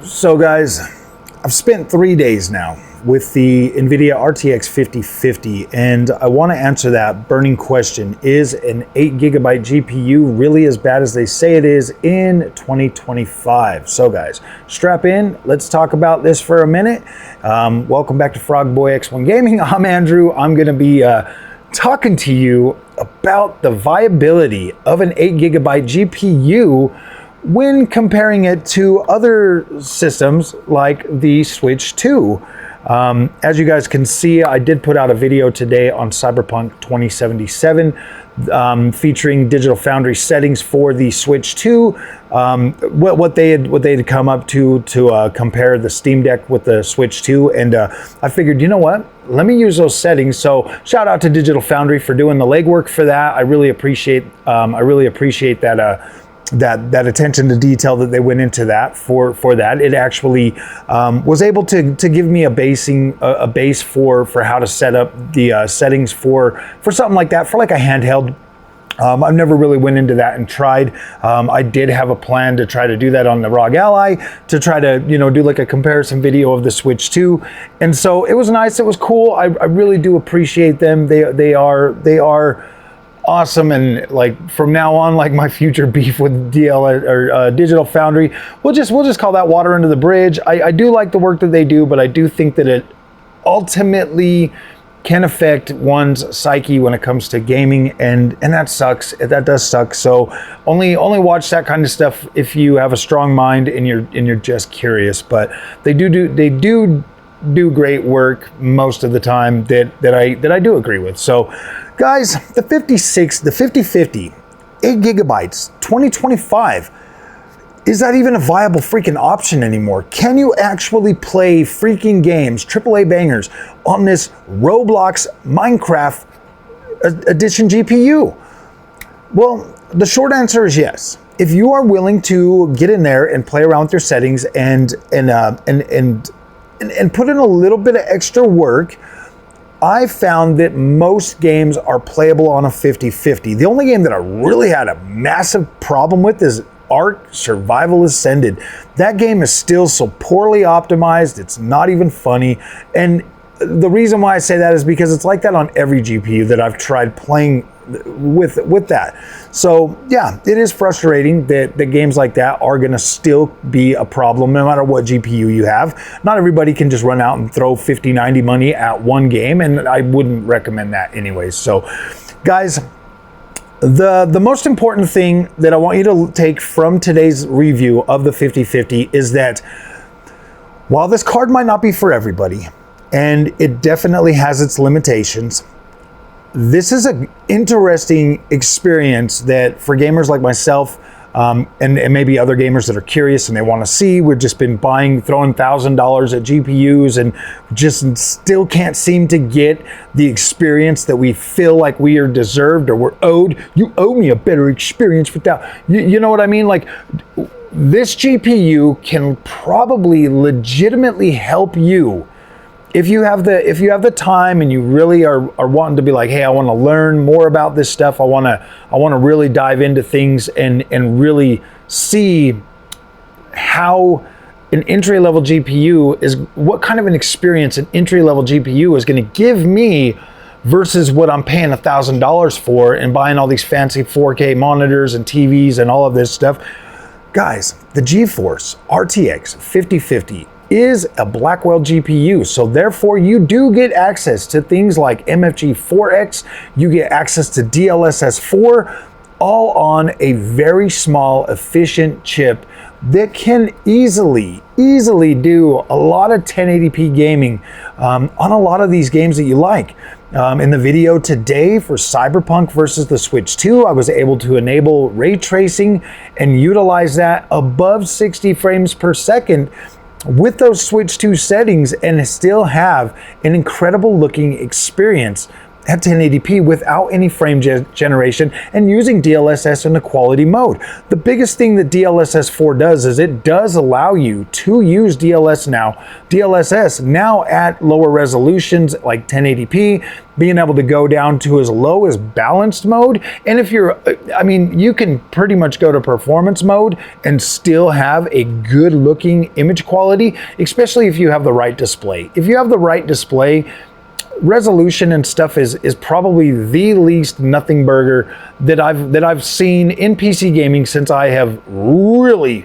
So guys, I've spent 3 days now with the Nvidia RTX 5050, and I want to answer that burning question: is an 8GB GPU really as bad as they say it is in 2025? So guys, strap in, let's talk about this for a minute. Welcome back to Frogboy X1 Gaming. I'm Andrew. I'm going to be talking to you about the viability of an 8GB GPU when comparing it to other systems like the Switch 2. As you guys can see, I did put out a video today on Cyberpunk 2077 featuring Digital Foundry settings for the Switch 2, what they had come up to compare the Steam Deck with the Switch 2, and I figured, you know what, let me use those settings. So shout out to Digital Foundry for doing the legwork for that. I really appreciate that attention to detail that they went into that for that. It actually was able to give me a base for how to set up the settings for something like that, for like a handheld. I've never really went into that and tried. I did have a plan to try to do that on the ROG Ally, to try to, you know, do like a comparison video of the Switch 2. And so it was nice, it was cool. I really do appreciate them. They are awesome, and like from now on, like my future beef with Digital Foundry, we'll just call that water under the bridge. I do like the work that they do, but I do think that it ultimately can affect one's psyche when it comes to gaming, and that sucks. That does suck. So only watch that kind of stuff if you have a strong mind and you're just curious. But they do great work most of the time that I do agree with. So guys, the 5050, 8GB, 2025, is that even a viable freaking option anymore? Can you actually play freaking games, AAA bangers, on this Roblox Minecraft edition GPU? Well, the short answer is yes. If you are willing to get in there and play around with your settings and put in a little bit of extra work, I found that most games are playable on a 5050. The only game that I really had a massive problem with is Ark Survival Ascended. That game is still so poorly optimized, it's not even funny. And the reason why I say that is because it's like that on every GPU that I've tried playing with that. So yeah, it is frustrating that games like that are gonna still be a problem no matter what GPU you have. Not everybody can just run out and throw 50, 90 money at one game, and I wouldn't recommend that anyways. So guys, the most important thing that I want you to take from today's review of the 5050 is that while this card might not be for everybody, and it definitely has its limitations, this is an interesting experience that for gamers like myself, and maybe other gamers that are curious and they want to see. We've just been throwing $1,000 at GPUs and just still can't seem to get the experience that we feel like we are deserved or we're owed. You owe me a better experience without, you know what I mean? Like, this GPU can probably legitimately help you if you have the time and you really are wanting to be like, hey, I want to learn more about this stuff. I want to really dive into things and really see how an entry-level GPU is, what kind of an experience an entry-level GPU is going to give me versus what I'm paying $1,000 for and buying all these fancy 4K monitors and TVs and all of this stuff. Guys, the GeForce RTX 5050 is a Blackwell GPU, so therefore you do get access to things like MFG4X, you get access to DLSS4, all on a very small, efficient chip that can easily do a lot of 1080p gaming on a lot of these games that you like. In the video today for Cyberpunk versus the Switch 2, I was able to enable ray tracing and utilize that above 60 frames per second with those Switch 2 settings and still have an incredible looking experience at 1080p without any frame generation and using DLSS in a quality mode. The biggest thing that DLSS 4 does is it does allow you to use DLSS now at lower resolutions like 1080p, being able to go down to as low as balanced mode. And if you're, I mean, you can pretty much go to performance mode and still have a good looking image quality, especially if you have the right display. If you have the right display, resolution and stuff is probably the least nothing burger that I've seen in PC gaming since I have really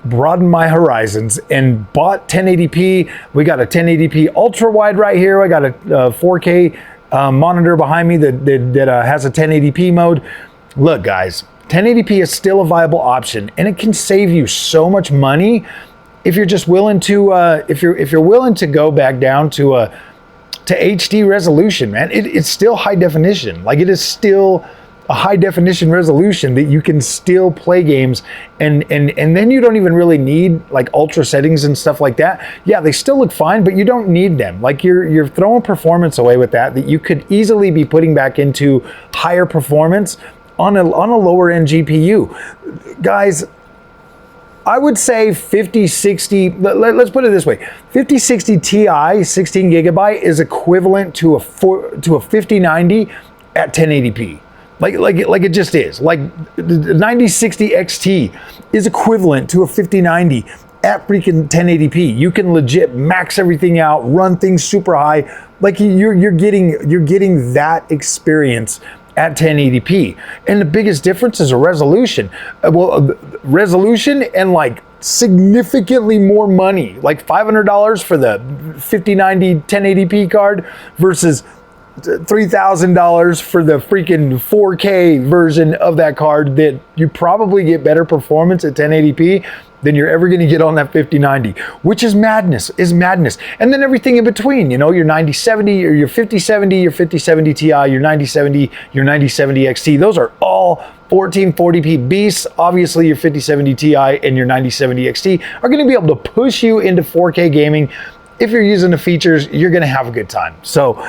broadened my horizons and bought 1080p. We got a 1080p ultra wide right here. I got a 4K monitor behind me that has a 1080p mode. Look, guys, 1080p is still a viable option, and it can save you so much money if you're just willing to if you're willing to go back down to HD resolution, man. It's still high definition. Like, it is still a high definition resolution that you can still play games, and then you don't even really need like ultra settings and stuff like that. Yeah, they still look fine, but you don't need them. Like, you're throwing performance away with that you could easily be putting back into higher performance on a lower end GPU. Guys, I would say 5060, let's put it this way, 5060 Ti 16 gigabyte is equivalent to a 5090 at 1080p. Like it just is. Like the 9060 XT is equivalent to a 5090 at freaking 1080p. You can legit max everything out, run things super high. Like you're getting that experience at 1080p. And the biggest difference is a resolution. Resolution and like significantly more money, like $500 for the 5090 1080p card versus $3,000 for the freaking 4K version of that card that you probably get better performance at 1080p than you're ever going to get on that 5090, which is madness, And then everything in between, you know, your 9070 or your 5070, your 5070 Ti, your 9070, your 9070 XT, those are all 1440p beasts. Obviously, your 5070 Ti and your 9070 XT are going to be able to push you into 4K gaming. If you're using the features, you're going to have a good time. So,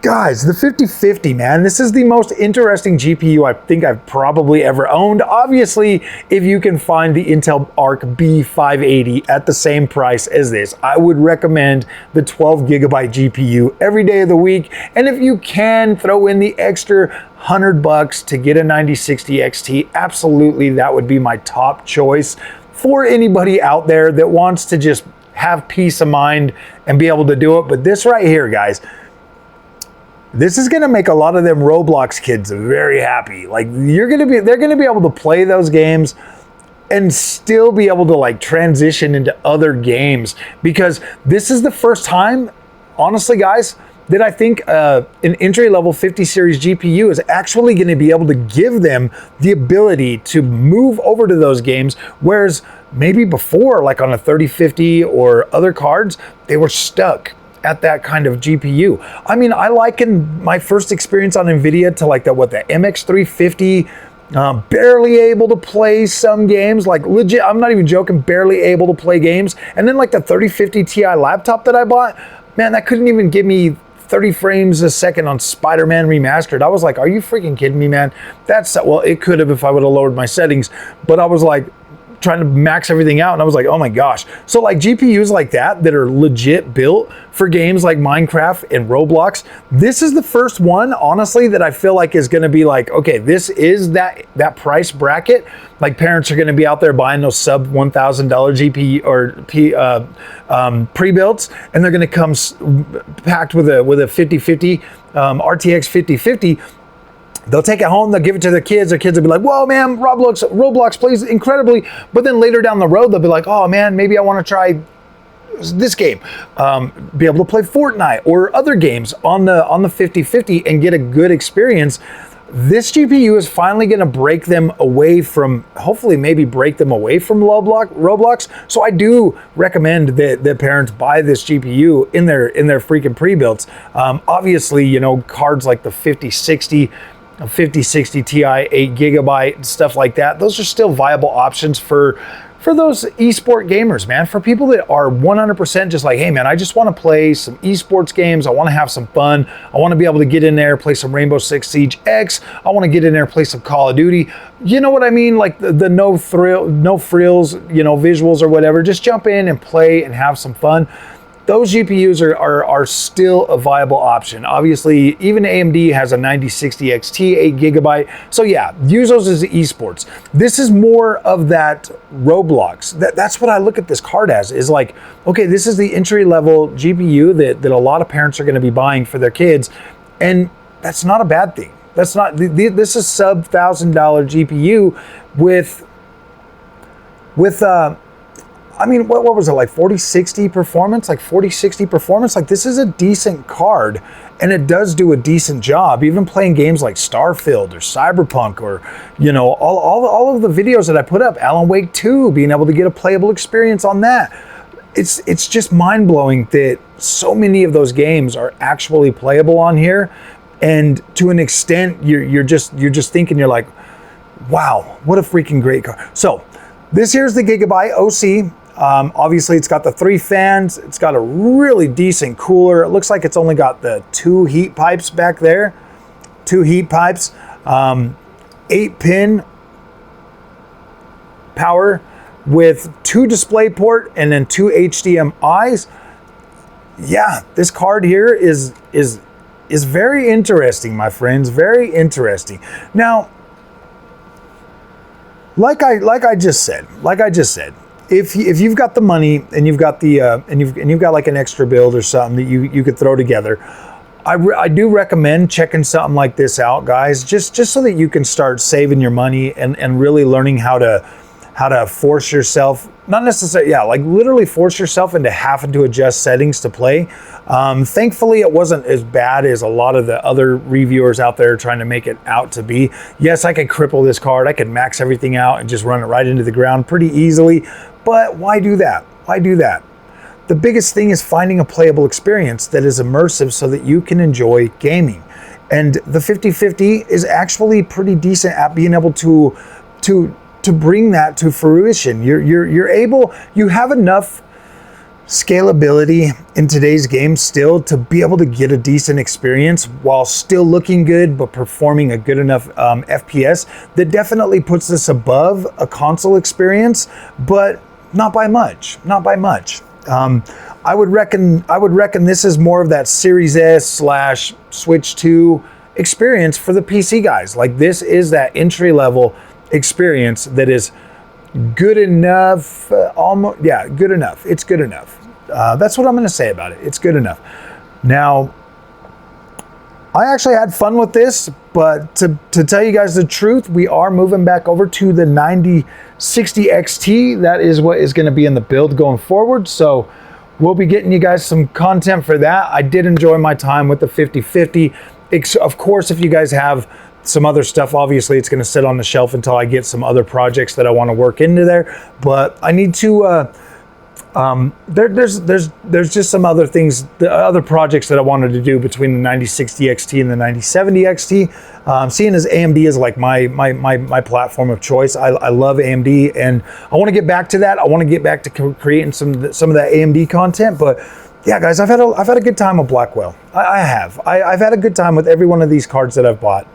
guys, the 5050, man, this is the most interesting GPU I think I've probably ever owned. Obviously, if you can find the Intel Arc B580 at the same price as this, I would recommend the 12 gigabyte GPU every day of the week. And if you can throw in the extra $100 to get a 9060 XT, absolutely, that would be my top choice for anybody out there that wants to just have peace of mind and be able to do it. But this right here, guys, this is gonna make a lot of them Roblox kids very happy. Like, they're gonna be able to play those games and still be able to like transition into other games, because this is the first time, honestly, guys, that I think an entry-level 50 series GPU is actually gonna be able to give them the ability to move over to those games, whereas maybe before, like on a 3050 or other cards, they were stuck at that kind of GPU. I mean, I liken my first experience on Nvidia to like the MX350, barely able to play some games, like legit, I'm not even joking, barely able to play games. And then like the 3050 Ti laptop that I bought, man, that couldn't even give me 30 frames a second on Spider-Man Remastered. I was like, are you freaking kidding me, man? Well, it could have if I would have lowered my settings, but I was like, trying to max everything out, and I was like, oh my gosh. So like GPUs like that are legit built for games like Minecraft and Roblox, this is the first one, honestly, that I feel like is gonna be like, okay, this is that price bracket. Like, parents are gonna be out there buying those sub $1,000 GPU or pre-builts, and they're gonna come packed with a 5050 RTX 5050. They'll take it home, they'll give it to their kids will be like, whoa, man, Roblox plays incredibly. But then later down the road, they'll be like, oh man, maybe I want to try this game. Be able to play Fortnite or other games on the 5050 and get a good experience. This GPU is finally going to break them away from, hopefully maybe break them away from Roblox. So I do recommend that parents buy this GPU in their freaking pre-builts. Obviously, you know, cards like the 5060 Ti 8 gigabyte, stuff like that, those are still viable options for for those esport gamers, man, for people that are 100% just like, hey man, I just want to play some esports games. I want to have some fun. I want to be able to get in there, play some Rainbow Six Siege X. I want to get in there, play some Call of Duty. You know what I mean? Like the no frills, you know, visuals or whatever. Just jump in and play and have some fun. Those GPUs are still a viable option. Obviously, even AMD has a 9060 XT, 8 GB. So yeah, use those as esports. This is more of that Roblox. That's what I look at this card as, is like, okay, this is the entry-level GPU that a lot of parents are gonna be buying for their kids. And that's not a bad thing. That's not, this is sub $1,000 GPU with I mean, what was it, like 4060 performance? Like 4060 performance? Like, this is a decent card, and it does do a decent job. Even playing games like Starfield or Cyberpunk, or, you know, all of the videos that I put up, Alan Wake 2, being able to get a playable experience on that. It's just mind-blowing that so many of those games are actually playable on here. And to an extent, you're just thinking, you're like, wow, what a freaking great card. So this here's the Gigabyte OC. Obviously it's got the 3 fans. It's got a really decent cooler. It looks like it's only got the 2 heat pipes back there. 2 heat pipes, 8-pin power with 2 DisplayPort and then 2 HDMIs. Yeah, this card here is very interesting, my friends. Very interesting. Now, like I just said, if you've got the money and you've got the and you've got like an extra build or something that you could throw together, I do recommend checking something like this out, guys, just so that you can start saving your money and really learning how to force yourself, not necessarily, yeah, like literally force yourself into having to adjust settings to play. Thankfully, it wasn't as bad as a lot of the other reviewers out there trying to make it out to be. Yes, I could cripple this card. I could max everything out and just run it right into the ground pretty easily. But why do that? Why do that? The biggest thing is finding a playable experience that is immersive so that you can enjoy gaming. And the 5050 is actually pretty decent at being able to bring that to fruition. You have enough scalability in today's game still to be able to get a decent experience while still looking good but performing a good enough FPS that definitely puts this above a console experience, but not by much. I would reckon this is more of that Series S / Switch 2 experience for the PC guys. Like, this is that entry level experience that is good enough, good enough. It's good enough. That's what I'm going to say about it. It's good enough. Now, I actually had fun with this, but to tell you guys the truth, we are moving back over to the 9060 XT. That is what is going to be in the build going forward. So we'll be getting you guys some content for that. I did enjoy my time with the 5050. Of course, if you guys have some other stuff, obviously it's going to sit on the shelf until I get some other projects that I want to work into there. But I need to there's just some other things, the other projects that I wanted to do between the 9060 XT and the 9070 XT. Seeing as AMD is like my platform of choice, I love AMD, and I want to get back to that. I want to get back to creating some of that AMD content. But yeah, guys, I've had a good time with Blackwell. I've had a good time with every one of these cards that I've bought.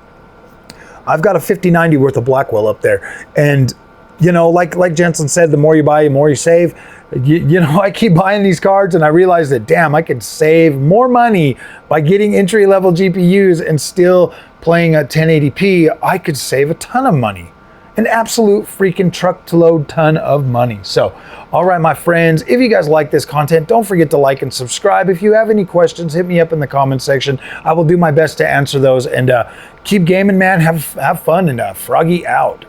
I've got a 5090 worth of Blackwell up there, and you know, like Jensen said, the more you buy, the more you save. You know, I keep buying these cards and I realize that, damn, I could save more money by getting entry-level GPUs and still playing at 1080p. I could save a ton of money. An absolute freaking truck-to-load ton of money. So, all right, my friends, if you guys like this content, don't forget to like and subscribe. If you have any questions, hit me up in the comment section. I will do my best to answer those. And keep gaming, man. Have fun, and Froggy out.